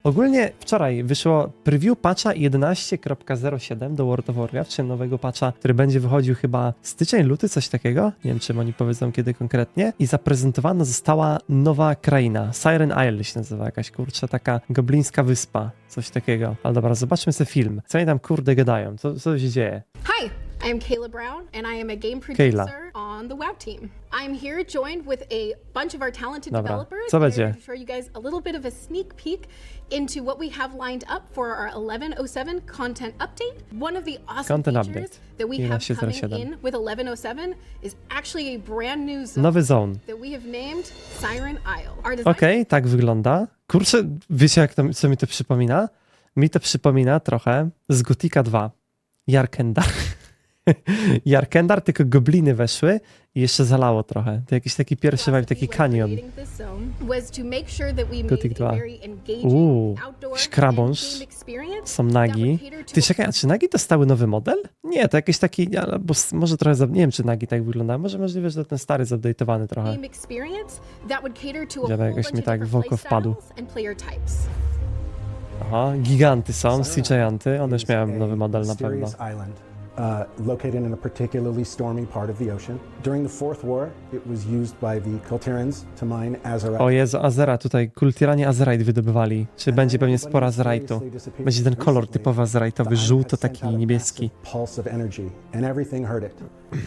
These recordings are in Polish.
Ogólnie wczoraj wyszło preview patcha 11.07 do World of Warcraft, czyli nowego patcha, który będzie wychodził chyba styczeń, luty, coś takiego. Nie wiem, czym oni powiedzą kiedy konkretnie. I zaprezentowana została nowa kraina. Siren Isle się nazywa, jakaś kurczę, taka goblińska wyspa, coś takiego. Ale dobra, zobaczmy sobie film. Co oni tam kurde gadają? Co się dzieje? Hi, I'm Kayla Brown, and I am a game producer on the WoW team. I'm here joined with a bunch of our talented developers. Co będzie? To show you guys a little bit of a sneak peek into what we have lined up for our 11.07 content update. One of the awesome features that we have coming in with 11.07 is actually a brand new zone Nowy zone. that we have named Siren Isle. Okej, tak wygląda. Kurczę, wiecie jak to, co mi to przypomina? Mi to przypomina trochę z Gotika 2. Jarkendar. Jarkendar, tylko gobliny weszły i jeszcze zalało trochę. To jakiś taki pierwszy vibe, taki kanion. Gothic 2. Szkrabąż. Są nagi. Ty czekaj, a czy nagi dostały nowy model? Nie, to jakiś taki, albo może trochę, nie wiem czy nagi tak wygląda, może możliwe, że ten stary zupdate'owany trochę. Żeby jakoś mi tak w oko wpadł. Aha, giganty są, sea gianty, one już miałem nowy model na pewno. Located in a particularly stormy part of the ocean. During the Fourth War, it was used by the Kultirans to mine azerite. O Jezu, Azera, tutaj kultiranie azerite wydobywali. Czy będzie pewnie sporo azerite'u? Będzie ten kolor typowy azerite'owy, żółto taki niebieski. Pulse of energy, and everything heard it.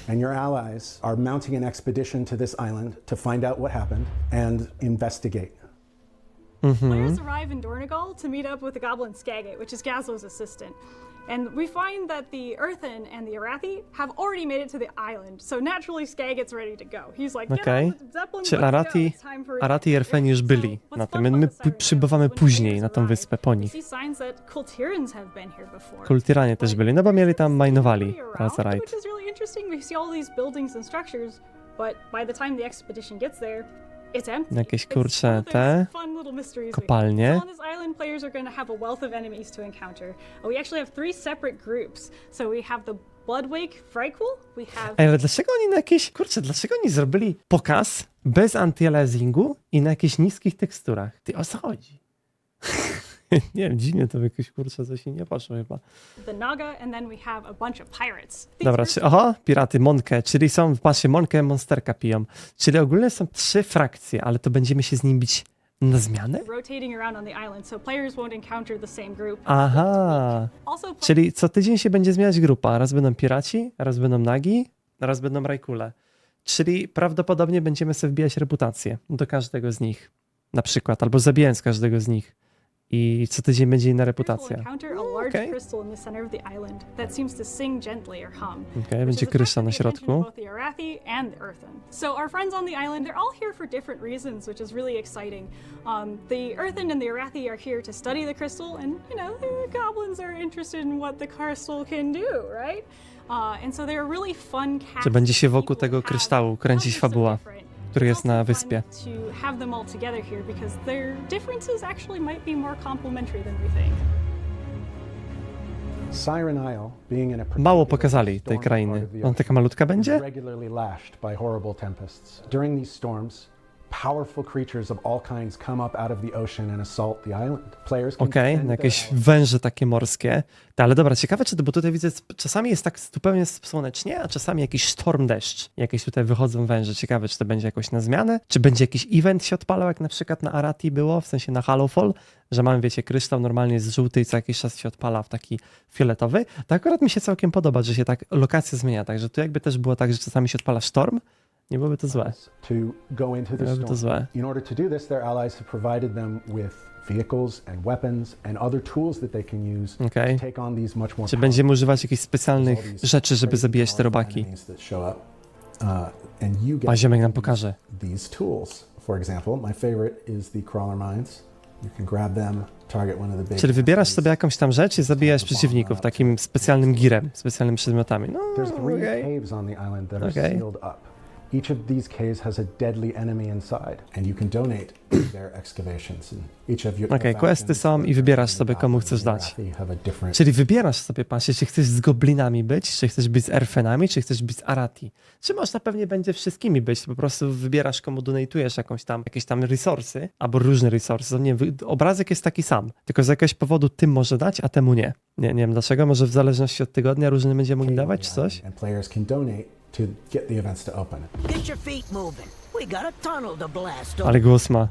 And your allies are mounting an expedition to this island to find out what happened and investigate. Players arrive in Dornegal to meet up with the goblin Skagit, which is Gazlo's assistant. And we find that the Earthen and the Arathi have already made it to the island, so naturally Skagit's ready to go. He's like, Okej. Czy Arathi i Erfeni już byli na tym? My przybywamy później na tą wyspę po nich. Kultiranie też byli, no bo mieli tam majnowali Azerite. Which is really interesting. We see all these buildings and structures, but by the time the expedition gets there, it's empty. Jakieś kurcze te kopalnie. On this island, players are going to have a wealth of enemies to encounter. We actually have 3 separate groups. So we have the Bloodwake Frightful, we have... Ej, ale dlaczego oni na jakieś... Kurczę, dlaczego oni zrobili pokaz bez anti-aliasingu i na jakichś niskich teksturach? Ty, o co chodzi? Nie wiem, dziwnie to jakoś, kurczę, coś nie poszło chyba. The Naga, and then we have a bunch of pirates. Dobra, aha, piraty, Monkę, czyli są, patrzcie, Monkę, Monsterka piją. Czyli ogólnie są 3 frakcje, ale to będziemy się z nim bić na zmianę? Aha, czyli co tydzień się będzie zmieniać grupa. Raz będą piraci, raz będą nagi, raz będą rajkule. Czyli prawdopodobnie będziemy sobie wbijać reputację do każdego z nich. Na przykład, albo zabijając każdego z nich. I co tydzień będzie inna reputacja. Okej, będzie kryształ na środku. So our friends on the island, they're all here for different reasons, which is really exciting. The Earthen and the Arathi are here to study the crystal, and you know, the goblins are interested in what the crystal can do, right? And so they're really fun. Czy będzie się wokół tego kryształu kręcić fabuła, który jest na wyspie. Mało pokazali tej krainy. On taka malutka będzie? Powerful creatures of all kinds come up out of the ocean and assault the island. Players can Okej, jakieś węże takie morskie. Ale dobra, ciekawe, czy to, bo tutaj widzę, czasami jest tak zupełnie słonecznie, a czasami jakiś sztorm, deszcz. Jakieś tutaj wychodzą węże. Ciekawe, czy to będzie jakoś na zmianę? Czy będzie jakiś event się odpalał, jak na przykład na Arathi było, w sensie na Hallowfall, że mamy, wiecie, kryształ normalnie jest żółty i co jakiś czas się odpala w taki fioletowy. To akurat mi się całkiem podoba, że się tak lokacja zmienia, także tu jakby też było tak, że czasami się odpala sztorm. Nie byłoby to złe. Nie byłoby to złe. In order to do this, their allies have provided them with vehicles and weapons and other tools that they can use to take on these much more. Czy będziemy używać jakichś specjalnych rzeczy, żeby zabijać te robaki? A ziomek nam pokaże. These tools, for example, my favorite is the crawler mines. You can grab them, target one of the big. Czyli wybierasz sobie jakąś tam rzecz i zabijasz przeciwników takim specjalnym girem, specjalnymi przedmiotami. No, Each of these caves has a deadly enemy inside, and you can donate to their excavations. And each of your Okej, questy są i wybierasz sobie, komu chcesz dać. Czyli wybierasz sobie, patrzcie, czy chcesz z goblinami być, czy chcesz być z elfenami, czy chcesz być z Arati. Czy można pewnie będzie wszystkimi być, po prostu wybierasz, komu donatujesz jakieś tam resursy, albo różne resursy. Nie wiem, obrazek jest taki sam, tylko z jakiegoś powodu tym może dać, a temu nie. Nie wiem dlaczego, może w zależności od tygodnia różny będzie mógł dawać, czy coś? And players can donate to get the events to open. Get your feet moving. We got a tunnel to blast. Ale głos ma.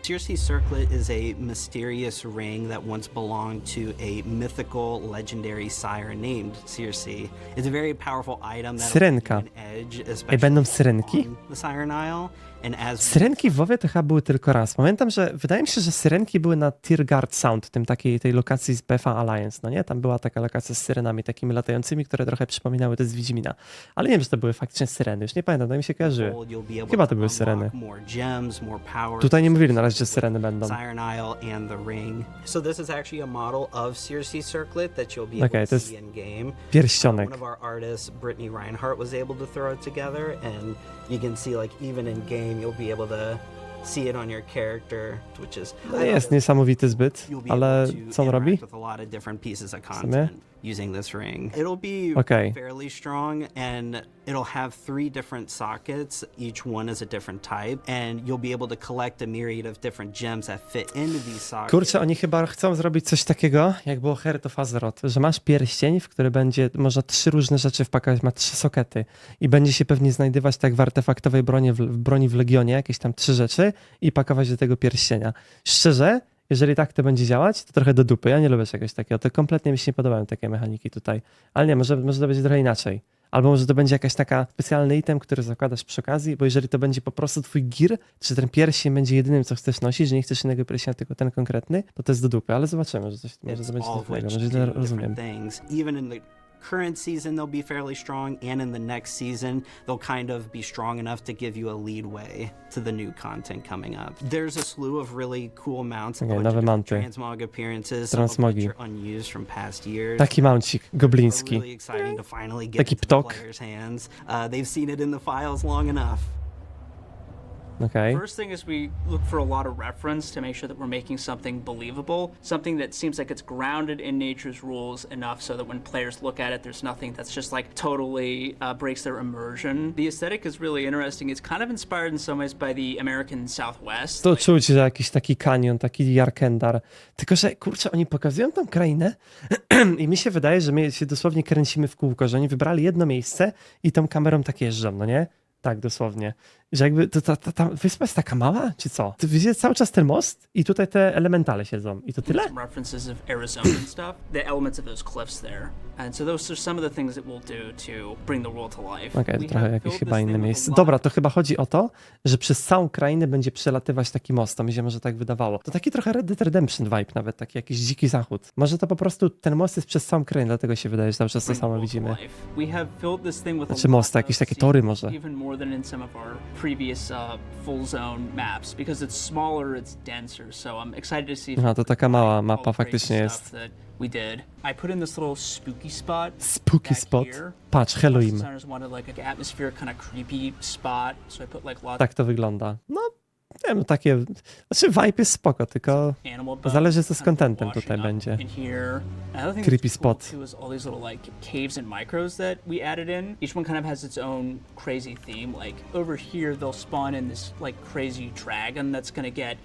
Circe's Circlet is a mysterious ring that once belonged to a mythical, legendary siren named Circe. It's a very powerful item that Syrenka. an edge, Ej, especially będą syrenki? on the Siren Isle. And as Syrenki w WoWie to chyba były tylko raz. Pamiętam, że wydaje mi się, że syrenki były na Tiergard Sound, tej lokacji z BFA Alliance, no nie? Tam była taka lokacja z syrenami takimi latającymi, które trochę przypominały te z Wiedźmina. Ale nie wiem, czy to były faktycznie syreny. Już nie pamiętam, to mi się kojarzyły. Chyba to były syreny. Tutaj nie mówili na razie, że syreny będą. Siren Isle and the ring. So this is actually a model of Circe's Circlet that you'll be able to see in game. Pierścionek. One of our artists, Brittany Reinhardt, was able to throw it together, and you can see, like, even in game, you'll be able to see it on your character, which is No jest niesamowity zbyt, ale co on robi? with a lot of different pieces of content using this ring. It'll be fairly strong, and it'll have 3 different sockets. Each one is a different type, and you'll be able to collect a myriad of different gems that fit into these sockets. Kurczę, oni chyba chcą zrobić coś takiego, jak było Heart of Azeroth, że masz pierścień, w który będzie, można 3 różne rzeczy wpakować, ma 3 sokety i będzie się pewnie znajdywać tak w artefaktowej broni w Legionie, jakieś tam 3 rzeczy i pakować do tego pierścienia. Szczerze, jeżeli tak to będzie działać, to trochę do dupy. Ja nie lubię czegoś takiego. To kompletnie mi się nie podobają takie mechaniki tutaj. Ale nie, może to będzie trochę inaczej. Albo może to będzie jakaś taka specjalny item, który zakładasz przy okazji, bo jeżeli to będzie po prostu twój gear, czy ten pierścień będzie jedynym, co chcesz nosić, że nie chcesz innego pierścienia, tylko ten konkretny, to jest do dupy. Ale zobaczymy, że coś może to będzie innego. Może źle rozumiem. Current season they'll be fairly strong, and in the next season they'll kind of be strong enough to give you a leadway to the new content coming up. There's a slew of really cool mounts, nowe mounty. transmog appearances, some of which are unused from past years. Taki mauncik gobliński. Really exciting to finally get Taki into the ptok. players' hands. They've seen it in the files long enough. Okay. First thing is we look for a lot of reference to make sure that we're making something believable, something that seems like it's grounded in nature's rules enough so that when players look at it, there's nothing that's just like totally breaks their immersion. The aesthetic is really interesting. It's kind of inspired in some ways by the American Southwest. To czuć, że jakiś taki kanion, taki Jarkendar. Tylko, że kurczę, oni pokazują tam krainę i mi się wydaje, że my się dosłownie kręcimy w kółko, że oni wybrali jedno miejsce i tą kamerą tak jeżdżą, no nie? Tak, dosłownie. Że jakby ta wyspa jest taka mała, czy co? Ty widzisz cały czas ten most i tutaj te elementale siedzą. I to tyle? Some references of Arizona and stuff, the elements of those cliffs there. And so those are some of the things that we'll do to bring the world to life. Okej, to trochę jakieś chyba inne miejsce. Dobra, to chyba chodzi o to, że przez całą krainę będzie przelatywać taki most. To mi się może tak wydawało. To taki trochę Red Dead Redemption vibe nawet, taki jakiś dziki zachód. Może to po prostu ten most jest przez całą krainę, dlatego się wydaje, że cały czas to samo widzimy. Znaczy most, jakieś takie tory może. Even more than in some of our previous full zone maps, because it's smaller, it's denser. So I'm excited to see. Aha, to taka mała mapa faktycznie jest. We did. I put in this little spooky spot. Spooky spot. Patrz, Halloween. Designers wanted like an atmosphere kind of creepy spot, so I put like lots. Tak to wygląda. No, nie wiem, takie. Znaczy vibe jest spoko, tylko zależy co z contentem tutaj będzie. Creepy spot. All these little like caves and micros that we added in. Each one kind of has its own crazy theme. Like over here, they'll spawn in this like crazy dragon that's gonna get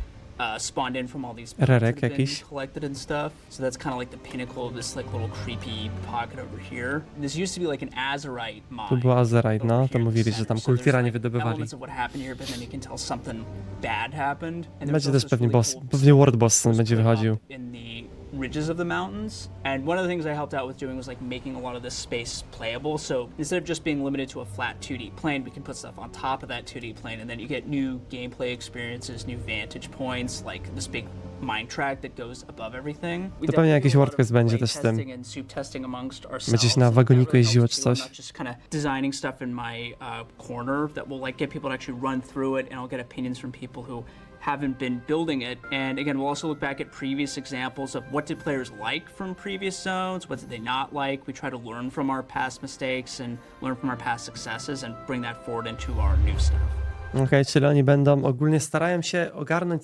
spawned in from all these Rerek jakiś. collected and stuff. So that's kind of like the pinnacle of this like little creepy pocket over here. This used to be like an Azerite mine. Tu była Azerite, no, to mówili, że tam kultira nie wydobywali. Elements of what happened here, but then you can tell something bad happened. And Będzie też pewnie boss, pewnie World Boss będzie wychodził. In the ridges of the mountains, and one of the things I helped out with doing was like making a lot of this space playable. So instead of just being limited to a flat 2D plane, we can put stuff on top of that 2D plane, and then you get new gameplay experiences, new vantage points, like this big mine track that goes above everything. To pewnie jakiś WordQuest będzie też z tym. Będziesz na wagoniku jeździło czy coś. Just kind of designing stuff in my corner that will like get people to actually run through it, and I'll get opinions from people who haven't been building it. And again, we'll also look back at previous examples of what did players like from previous zones, what did they not like. We try to learn from our past mistakes and learn from our past successes and bring that forward into our new stuff. Okej, czyli oni będą, ogólnie starają się ogarnąć,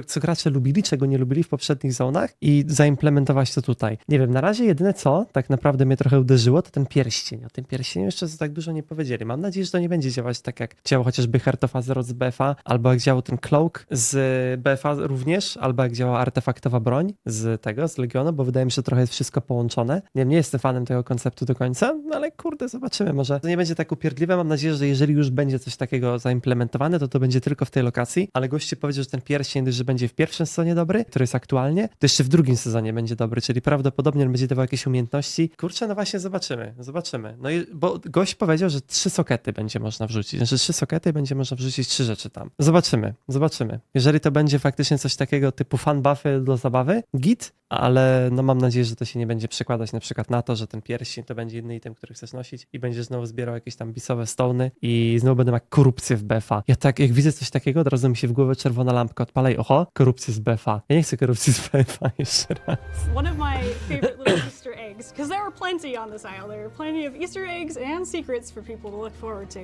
co gracze lubili, czego nie lubili w poprzednich zonach i zaimplementować to tutaj. Nie wiem, na razie jedyne co tak naprawdę mnie trochę uderzyło, to ten pierścień. O tym pierścieniu jeszcze tak dużo nie powiedzieli. Mam nadzieję, że to nie będzie działać tak jak działał chociażby Heart of Azeroth z BFA, albo jak działał ten Cloak z BFA również, albo jak działa artefaktowa broń z Legionu, bo wydaje mi się, że trochę jest wszystko połączone. Nie wiem, nie jestem fanem tego konceptu do końca, ale kurde, zobaczymy. Może to nie będzie tak upierdliwe. Mam nadzieję, że jeżeli już będzie coś takiego zaimplementowane, to będzie tylko w tej lokacji, ale goście powiedział, że ten pierścień, że będzie w pierwszym sezonie dobry, który jest aktualnie, to jeszcze w drugim sezonie będzie dobry, czyli prawdopodobnie on będzie dawał jakieś umiejętności. Kurczę, no właśnie zobaczymy. No i bo gość powiedział, że 3 sokety będzie można wrzucić, że 3 sokety będzie można wrzucić 3 rzeczy tam. Zobaczymy. Jeżeli to będzie faktycznie coś takiego typu fan buffy do zabawy, git, ale no mam nadzieję, że to się nie będzie przekładać na przykład na to, że ten pierścień to będzie inny item, który chcesz nosić i będziesz znowu zbierał jakieś tam bisowe stony i znowu będę miał korupcję w BFA. Ja tak, jak widzę coś takiego, od razu mi się w głowę czerwona lampka odpala i oho, korupcja z BFA. Ja nie chcę korupcji z BFA jeszcze raz. One of my favorite little Easter eggs, because there are plenty on this isle. There are plenty of Easter eggs and secrets for people to look forward to.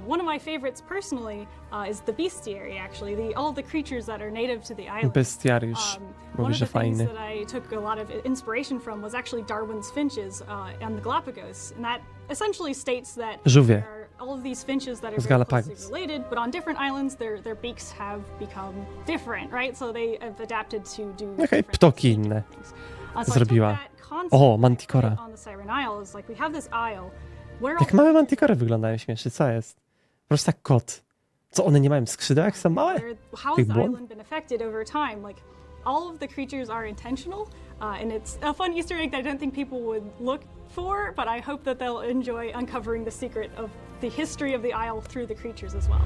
One of my favorites personally is the bestiary, actually. All the creatures that are native to the island. Bestiariusz. One Mówi, of że the things fajny. that I took a lot of inspiration from was actually Darwin's finches and the Galapagos. And that essentially states that Żółwie. there are all of these finches that are Z very closely Galapagos. related, but on different islands their beaks have become different, right? So they have adapted to do Okej, different ptoki inne things. So I took zrobiła. that concept O, and Manticora. put it on the Siren Isle. Is like we have this isle where Jak małe mantikory wyglądają śmiesznie, co jest? Po prostu tak kot. Co, one nie mają skrzydeł, jak są małe? how Tych has the błąd? island been affected over time? Like all of the creatures are intentional, and it's a fun Easter egg that I don't think people would look for, but I hope that they'll enjoy uncovering the secret of the history of the isle through the creatures as well.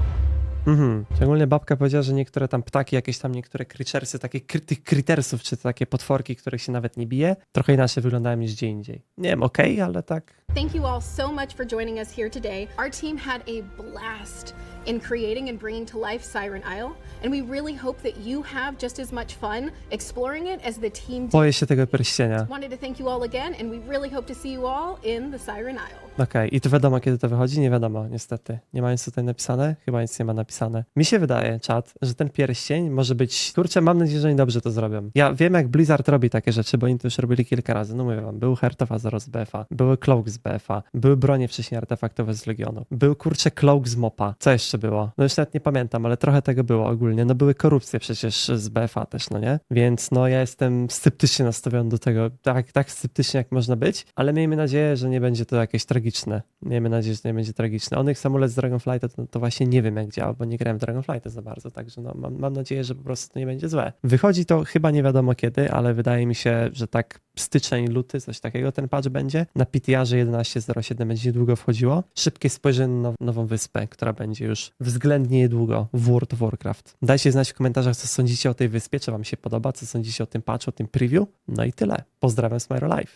Szczególnie babka powiedziała, że niektóre tam ptaki, jakieś tam niektóre creaturesy, tych crittersów, czy takie potworki, których się nawet nie bije, trochę inaczej wyglądają niż gdzie indziej. Nie wiem, okej, ale tak. Thank you all so much for joining us here today. Our team had a blast in creating and bringing to life Siren Isle, and we really hope that you have just as much fun exploring it as the team did. Boję się tego pierścienia. Wanted to thank you all again, and we really hope to see you all in the Siren Isle. Okej, i to wiadomo, kiedy to wychodzi? Nie wiadomo, niestety. Nie ma nic tutaj napisane? Chyba nic nie ma napisane. Mi się wydaje, czat, że ten pierścień może być... Kurczę, mam nadzieję, że oni dobrze to zrobią. Ja wiem, jak Blizzard robi takie rzeczy, bo oni to już robili kilka razy. No mówię wam, był Heart of Azeroth z BFA, były Cloak z BFA, były bronie wcześniej artefaktowe z Legionu, był kurczę Cloak z Mopa. Co jeszcze było? No już nawet nie pamiętam, ale trochę tego było ogólnie. No były korupcje przecież z BFA też, no nie? Więc no ja jestem sceptycznie nastawiony do tego, tak sceptycznie jak można być, ale miejmy nadzieję, że nie będzie to jakieś tragiczne. Miejmy nadzieję, że nie będzie tragiczne. Onyx Amulet z Dragonflighta to właśnie nie wiem jak działa, bo nie grałem w Dragonflighta za bardzo, także no mam nadzieję, że po prostu to nie będzie złe. Wychodzi to chyba nie wiadomo kiedy, ale wydaje mi się, że tak styczeń, luty, coś takiego ten patch będzie. Na PTR-ze 11.07 będzie niedługo wchodziło. Szybkie spojrzenie na nową wyspę, która będzie już względnie niedługo w World of Warcraft. Dajcie znać w komentarzach, co sądzicie o tej wyspie, czy wam się podoba, co sądzicie o tym patchu, o tym preview. No i tyle. Pozdrawiam, Smayro Live.